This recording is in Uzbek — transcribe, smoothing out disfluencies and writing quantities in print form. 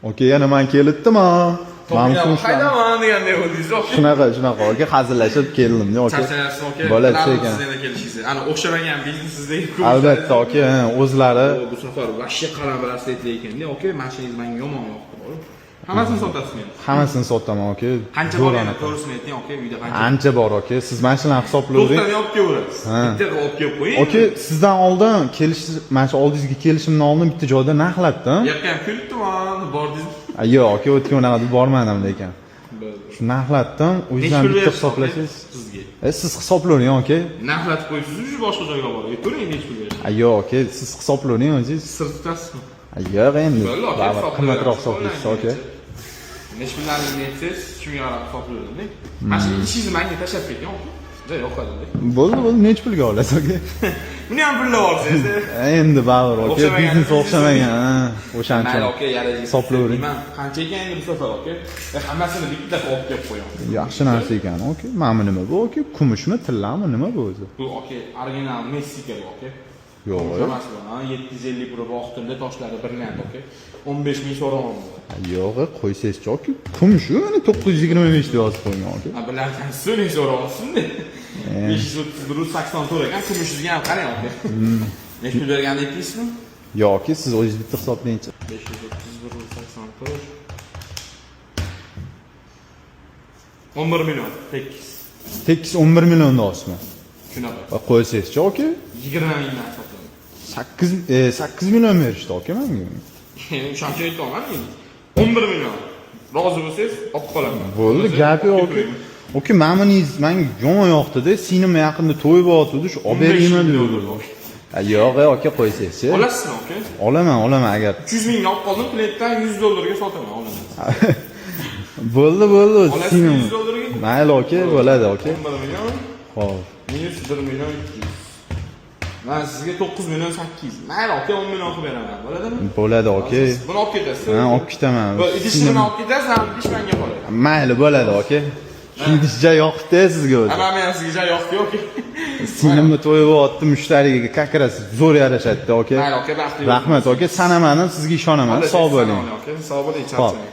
Oke, yana men kelibdimi? To'g'ri, qaydaman deganday bo'ldingiz. Shunaqa, oke, hazillashib keldim-da, oke. Charchayapsiz, oke. Bo'ladi ekan. Siz yana kelishingiz. Ana o'xshamagan biznesingizdagi Albatta, oke, o'zlari bu safar vashya qarab raslaydi ekan-da, oke. Mashinangiz menga yomon yoqdi. Hammasini sotasizmi? hammasini sotaman, oke. Qancha bor yana to'g'risini ayting, oke, uyda qancha? Ancha bor, oke. Siz mashinani hisoblayvering. To'xtani olib kelasiz. Bittaga olib kelib qo'ying. Oke, sizdan oldin mana shu oldingizga kelishimdan oldin bitta joyda narxlatdim. Yo'q, kulibdiman, bordingizmi? Yo'q, oke, o'tgan unaqa deb bormadim lekin. Shu narxlatdim, o'zingizdan bitta hisoblasangiz. Sizga. Siz hisoblavering, oke. Narxlatib qo'ysiz, shu boshqa joyga borib. Ko'ring, nech pul berasiz. Yo'q, oke, siz hisoblavering o'zingiz. Sir tutasizmi? Yo'q, endi. Qimmatroq hisoblaysiz, oke. Nech pullaringizni aytsangiz, shunga qarab hisoblayveradi. Mana shu ishingizni menga tashlab keting, oke. Juda yoqadi. Bo'ldi, nech pulga olasiz, oke? Buni ham pullab olsangiz. Endi baribir, oke, biznes o'xshamagan, o'shancha. Mayli, oke, yaraydi. Hisoblayvering. Qancha ekan endi bu safar, oke? Hammasini bitta olib kelib qo'yaman. Yaxshi narsa ekan, oke. Mana nima bu, oke? Kumushmi, tillami, nima bu o'zi? Bu, oke, original Messika, oke. Yo'q. 750 pul vaqtida toshlari birlandi, oke. 15 ming so'raman. Yo'q, qo'ysangiz-chi, oke. Kumush, mana 925 deb yozib qo'ygan, oke. Bilarkan so'ling so'rayapsiz-da. 584 ekan, kumushiga ham qarang, oke. Nech pul berganini aytdingizmi? Yo'q, oke, siz o'zingiz bitta hisoblayingchi. 584 11 million tekis. Tekis 11 milliondan oshmi? Shunaqa. Qo'ysangiz-chi, oke. 20 mingdan hisobladim. 8 million berishdi, oke, menga. Shuncha aytolmadim. 11 million. Rozi bo'lsangiz, olib qolaman. Bo'ldi, gap yo'q, oke. Oke, ma'muningiz menga yomon yoqdi-da, sinimi yaqinda to'y bo'lyapti, shu olib beraymi dedi. Yo'q, oke, qo'ysangiz-chi. Olasizmi, oke? Olaman agar. 300 mingga olib qoldim, klientdan 100 dollarga sotaman, olaman. Bo'ldi, Olasizmi 100 dollarga? Mayli, oke, bo'ladi, oke. 11 million. Xo'p. Minus 1 million 200. Men sizga 9 million 800. Mayli, oke, 10 million qilib beraman. Bo'ladimi? Bo'ladi, oke. Buni olib ketasiz. Ha, olib ketaman. Bu idishni olib ketasiz, ham idish menga qoladi. Mayli, bo'ladi, oke. Idishja yoqdi sizga o'zi. Hamma men sizga yoqdi, oke. Sinimni to'yi bo'lyapti, mushtariga kakrasiz, zo'r yarashadi, oke. Mayli, oke, baxtli. Rahmat, oke. Sanamadim, sizga ishonaman. Sog' bo'ling. Oke, sog' bo'ling, charchang.